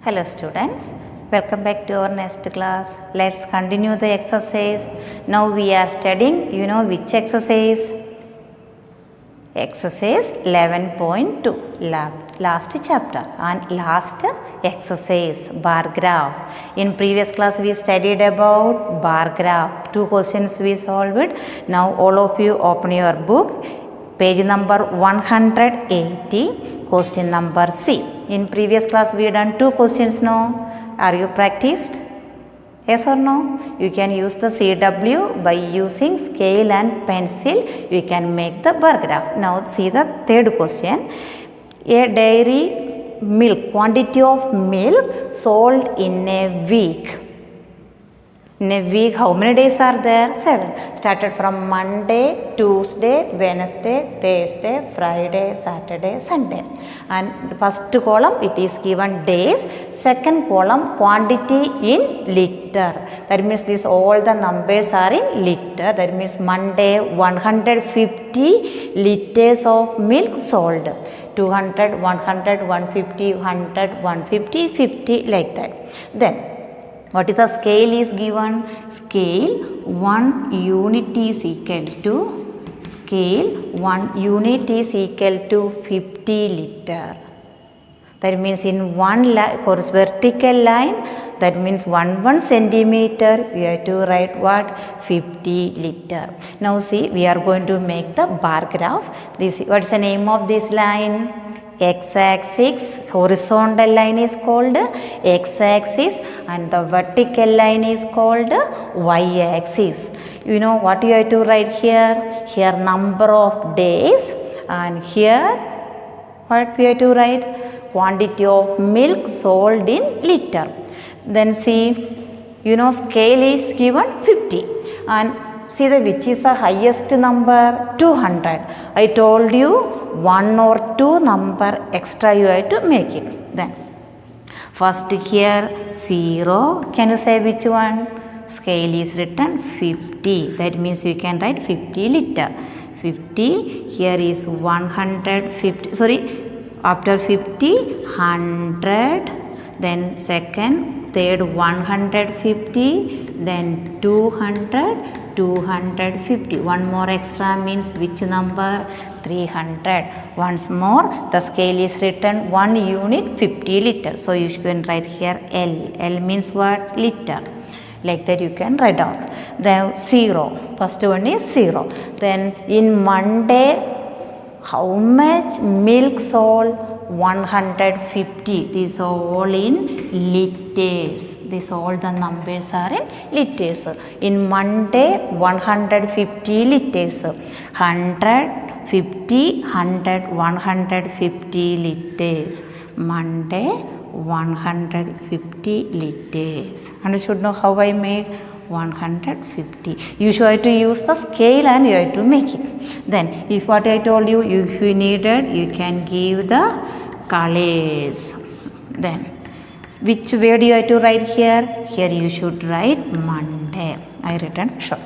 Hello students, welcome back to our next class. Let's continue the exercise. Now we are studying, which exercise? Exercise 11.2, last chapter and last exercise, bar graph. In previous class we studied about bar graph. 2 questions we solved. Now all of you open your book. Page number 180, question number C. In previous class we done 2 questions, no? Are you practiced? Yes or no? You can use the CW by using scale and pencil. You can make the bar graph. Now see the third question. A dairy milk, quantity of milk sold in a week. In a week, how many days are there? 7. Started from Monday, Tuesday, Wednesday, Thursday, Friday, Saturday, Sunday. And the first column, it is given days. Second column, quantity in liter. That means these all the numbers are in liter. That means Monday, 150 liters of milk sold. 200, 100, 150, 100, 150, 50, like that. Then, what is the scale is given? Scale 1 unit is equal to, scale 1 unit is equal to 50 liter. That means in one vertical line, that means 1 centimeter, we have to write what? 50 liter. Now see, we are going to make the bar graph. This, what is the name of this line? X-axis, horizontal line is called x-axis and the vertical line is called y-axis. You know what you have to write here? Here number of days, and here what we have to write? Quantity of milk sold in liter. Then see, scale is given 50 and see which is the highest number? 200. I told you 1 or 2 number extra you have to make it. Then first here 0. Can you say which one? Scale is written 50. That means you can write 50 liter. 50. Here is 150. Sorry. After 50, 100. Then second, third 150. Then 200. 250. One more extra means which number? 300. Once more, the scale is written 1 unit 50 liter. So you can write here L. L means what? Liter. Like that you can write down. Then 0. First one is 0. Then in Monday, how much milk sold? 150. These are all in liters. These all the numbers are in liters. In Monday, 150 liters. 100, 50, 100, 150 liters. Monday, 150 liters. Understood now how I made? 150. You should have to use the scale and you have to make it. Then if what I told you, if you needed, you can give the colors. Then which word you have to write here? Here you should write Monday. I written short.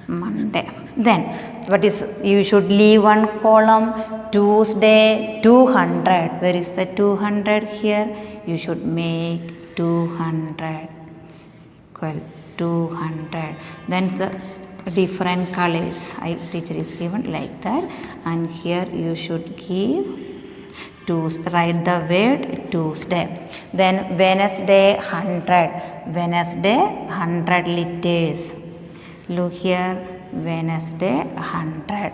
Monday. Then what is, you should leave one column. Tuesday 200. Where is the 200 here? You should make 200 equal 200. Then the different colors teacher is given like that, and here you should give to write the word Tuesday. Then Wednesday 100. Wednesday 100 liters. Look here, Wednesday 100.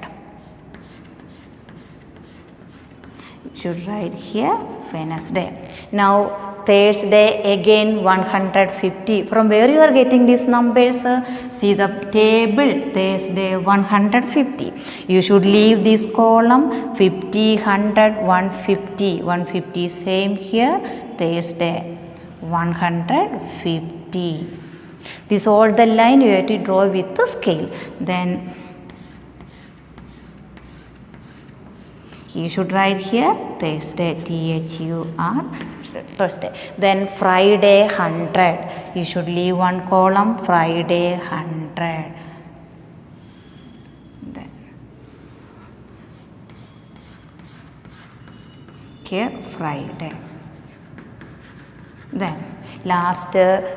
You should write here Wednesday. Now Thursday again 150. From where you are getting these numbers? See the table. Thursday 150. You should leave this column 50, 100, 150. 150 same here. Thursday 150. This all the line you have to draw with the scale. Then you should write here Thursday, T-H-U-R, Thursday. Then Friday 100. You should leave one column, Friday 100. Then here Friday. Then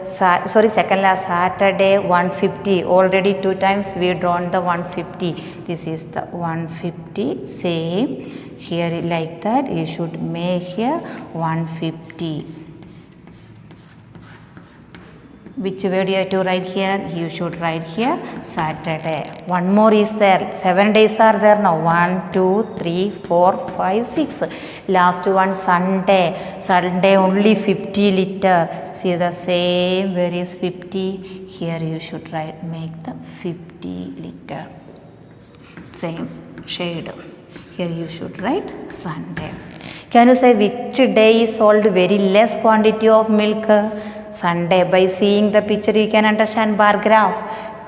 second last Saturday 150, already 2 times we drawn the 150. This is the 150, same here like that you should make here 150. Which way do you have to write here? You should write here Saturday. One more is there. 7 days are there now. 1, 2, 3, 4, 5, 6. Last one Sunday. Sunday only 50 liter. See the same. Where is 50? Here you should write. Make the 50 liter. Same shade. Here you should write Sunday. Can you say which day is sold very less quantity of milk? Sunday. By seeing the picture you can understand bar graph.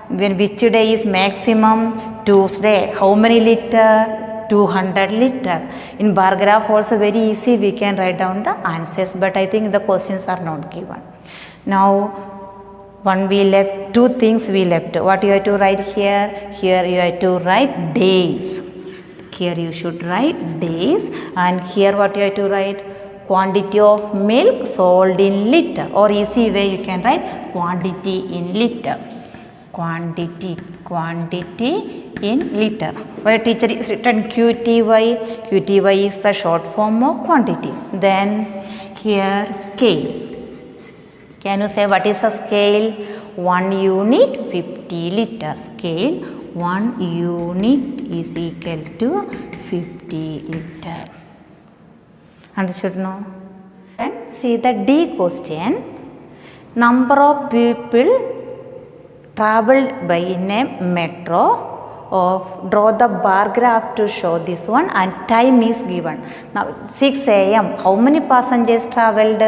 When which day is maximum? Tuesday. How many liter? 200 liter. In bar graph also very easy we can write down the answers, but I think the questions are not given. Now one we left, 2 things we left. What you have to write here? Here you have to write days. Here you should write days, and here what you have to write? Quantity of milk sold in liter, or easy way you can write quantity in liter. Quantity in liter. Where teacher is written QTY. QTY is the short form of quantity. Then here scale. Can you say what is a scale? 1 unit 50 liter. Scale 1 unit is equal to 50 liter. Understood now? And see the D question. Number of people travelled by in a metro. Draw the bar graph to show this one, and time is given. Now 6 a.m. how many passengers travelled?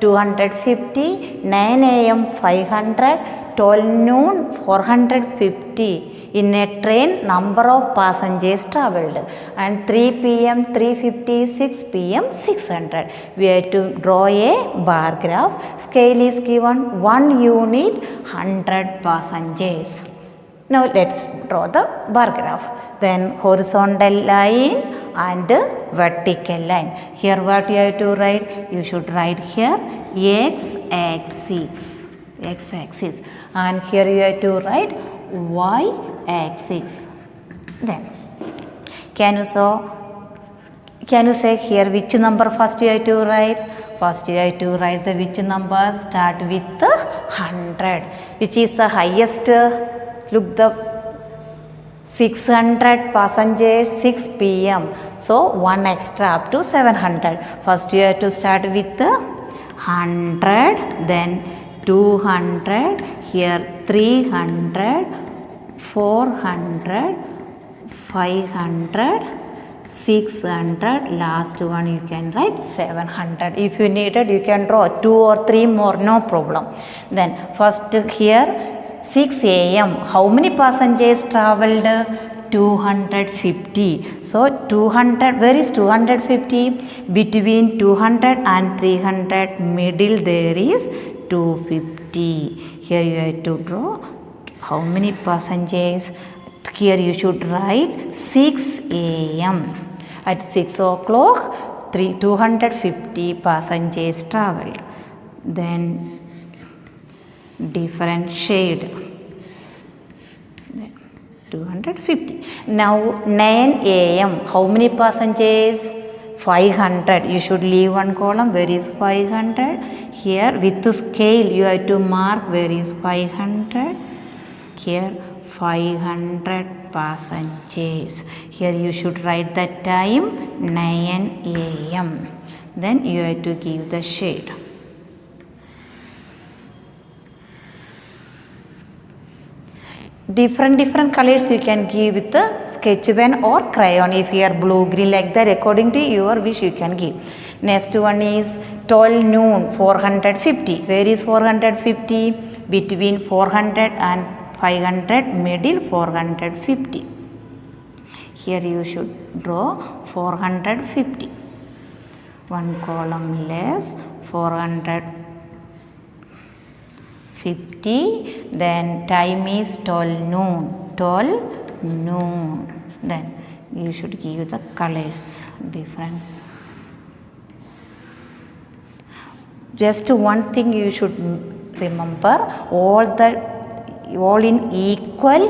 250. 9 a.m. 500. 12 noon 450. In a train number of passengers travelled, and 3 p.m. 350, 6 p.m. 600. We have to draw a bar graph. Scale is given 1 unit 100 passengers. Now let's draw the bar graph. Then horizontal line and vertical line. Here what you have to write? You should write here x-axis. X-axis. And here you have to write y-axis. Then can you say here which number first you have to write? First you have to write the which number? Start with the 100. Which is the highest? Look, the 600 passengers 6 p.m. So 1 extra up to 700. First you have to start with the 100, then 200, here 300, 400, 500, 600, last one you can write 700. If you needed you can draw 2 or 3 more, no problem. Then first here 6 a.m. how many passengers travelled? 250. So 200, where is 250? Between 200 and 300 middle there is 250. Here you have to draw how many passengers. Here you should write 6 a.m. At 6 o'clock 250 passengers travelled. Then different shade. 250. Now 9 a.m. how many passengers? 500. You should leave one column. Where is 500? Here with the scale you have to mark where is 500. Here 500 passengers. Here you should write the time 9 a.m. Then you have to give the shade. Different colors you can give with the sketch pen or crayon. If you are blue, green like that, according to your wish you can give. Next one is 12 noon 450. Where is 450? Between 400 and 500 middle 450. Here you should draw 450. One column less 450. Then time is 12 noon. 12 noon. Then you should give the colors different. just one thing you should remember, all in equal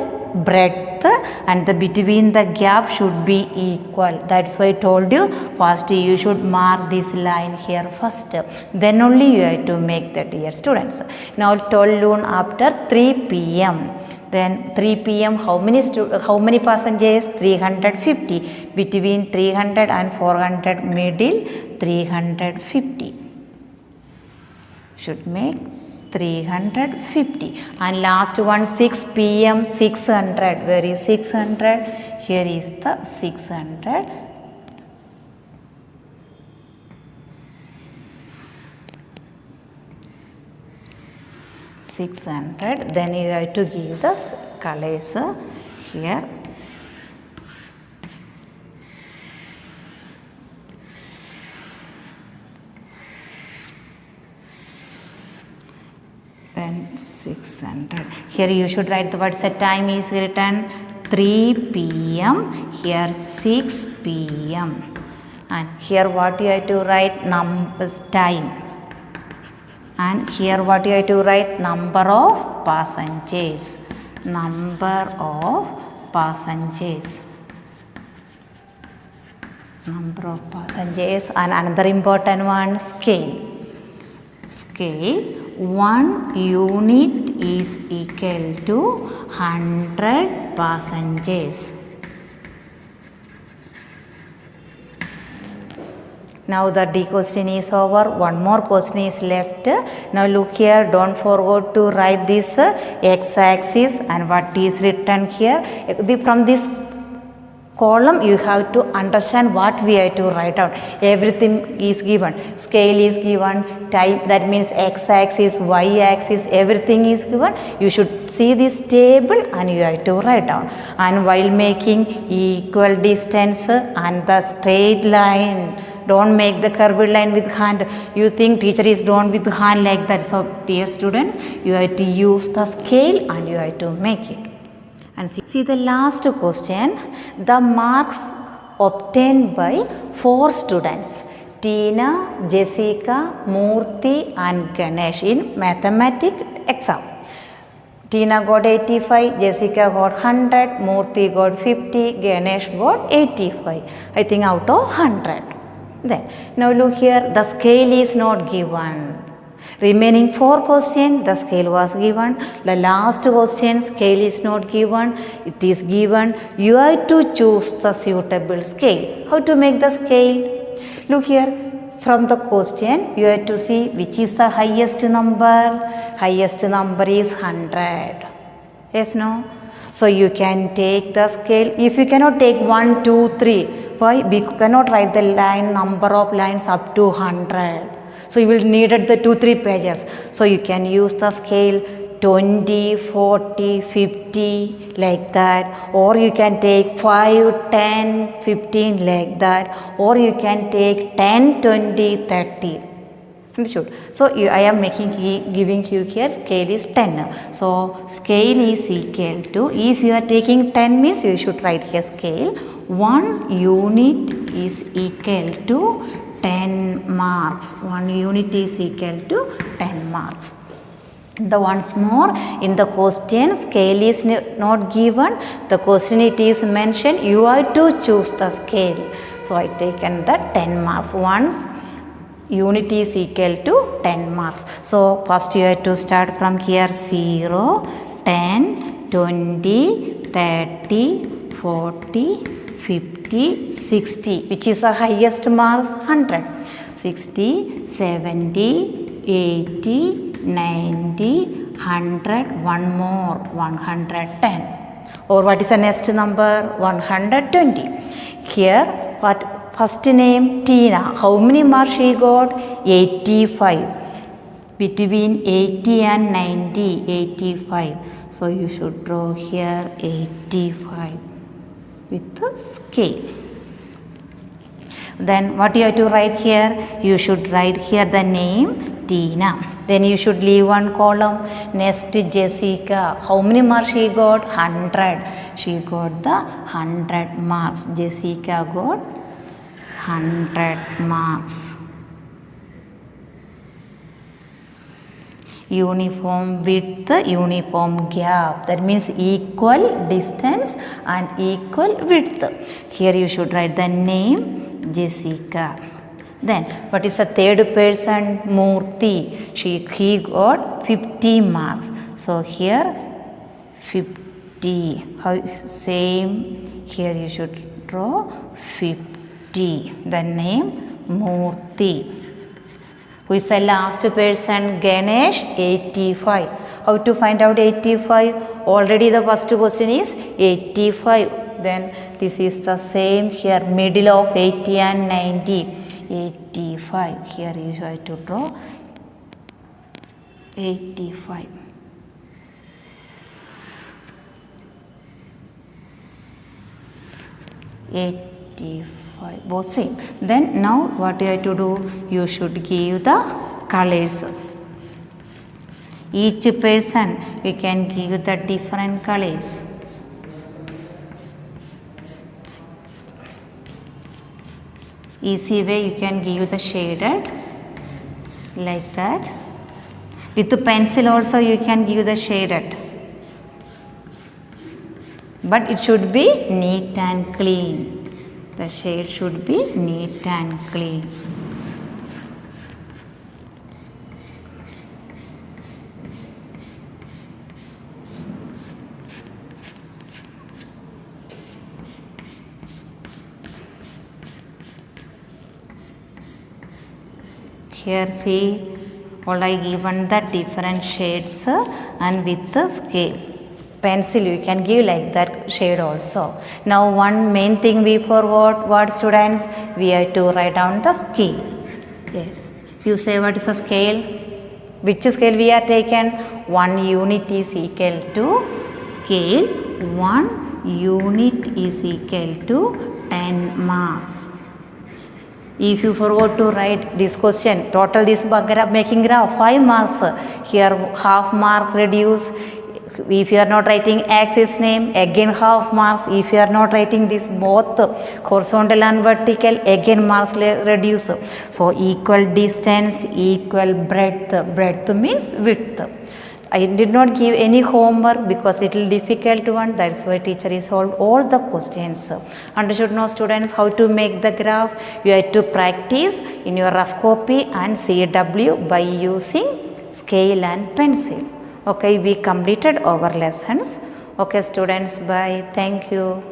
breadth, and the between the gap should be equal. That's why I told you first you should mark this line here first, then only you have to make that, dear students. Now 12 noon after 3 p.m. Then 3 p.m. how many passengers? 350. Between 300 and 400 middle 350. Should make 350. And last one 6 p.m. 600. Where is 600? Here is the 600. Then you have to give the colors here. Then 600. Here you should write the what's the time is written 3 p.m. Here 6 p.m. And here what you have to write numbers time. And here what you have to write number of passengers. Number of passengers. Number of passengers. And another important one, scale. Scale. 1 unit is equal to 100 passengers. Now the D question is over. One more question is left. Now look here. Don't forget to write this x-axis and what is written here. From this column you have to understand what we have to write out. Everything is given. Scale is given. Time, that means x-axis, y-axis, everything is given. You should see this table and you have to write down. And while making equal distance and the straight line, don't make the curved line with hand. You think teacher is drawn with hand like that. So dear students, you have to use the scale and you have to make it. And see the last question. The marks obtained by 4 students, Tina, Jessica, Murthy and Ganesh in mathematics exam. Tina got 85, Jessica got 100, Murthy got 50, Ganesh got 85. I think out of 100. Then now look here, the scale is not given. Remaining 4 questions, the scale was given. The last question, scale is not given. It is given. You have to choose the suitable scale. How to make the scale? Look here, from the question, you have to see which is the highest number. Highest number is 100. Yes, no? So you can take the scale. If you cannot take 1, 2, 3, why? We cannot write the line number of lines up to 100. So you will need the 2-3 pages. So you can use the scale 20, 40, 50 like that, or you can take 5, 10, 15 like that, or you can take 10, 20, 30. Understood? So I am giving you here scale is 10. So scale is equal to, if you are taking 10 means you should write here scale 1 unit is equal to 10 marks. 1 unit is equal to 10 marks. The once more, in the question scale is not given. The question it is mentioned. You have to choose the scale. So I taken the 10 marks. Once unit is equal to 10 marks. So first you have to start from here 0, 10, 20, 30, 40, 50, 60, which is the highest marks 100, 60, 70, 80, 90, 100, one more 110. Or what is the next number? 120. Here what first name Tina. How many marks she got? 85. Between 80 and 90, 85. So you should draw here 85. With the scale. Then what you have to write here? You should write here the name Tina. Then you should leave one column. Next Jessica. How many marks she got? 100. She got the 100 marks. Jessica got 100 marks. uniform width, uniform gap. That means equal distance and equal width. Here you should write the name Jessica. Then what is the third person? Murthy. He got 50 marks. So here 50. How same here you should draw 50. The name Murthy. Who is the last person? Ganesh, 85. How to find out 85? Already the first question is 85. Then this is the same here, middle of 80 and 90. 85. Here you have to draw 85. Both same. Then now what you have to do? You should give the colors. Each person you can give the different colors. Easy way you can give the shaded like that. With the pencil also you can give the shaded. But it should be neat and clean. The shade should be neat and clean. Here see, all I given the different shades and with the scale. Pencil you can give like that shade also. Now one main thing we forgot, what students? We have to write down the scale. Yes. You say what is the scale? Which scale we are taken? 1 unit is equal to scale. 1 unit is equal to 10 marks. If you forgot to write this question, total this graph making graph 5 marks. Here half mark reduce. If you are not writing axis name, again half marks. If you are not writing this both horizontal and vertical, again marks reduce. So equal distance, equal breadth. Breadth means width. I did not give any homework because it is difficult one. That's why teacher is solved all the questions. Understood now students how to make the graph? You have to practice in your rough copy and CW by using scale and pencil. Okay, we completed our lessons. Okay students, bye. Thank you.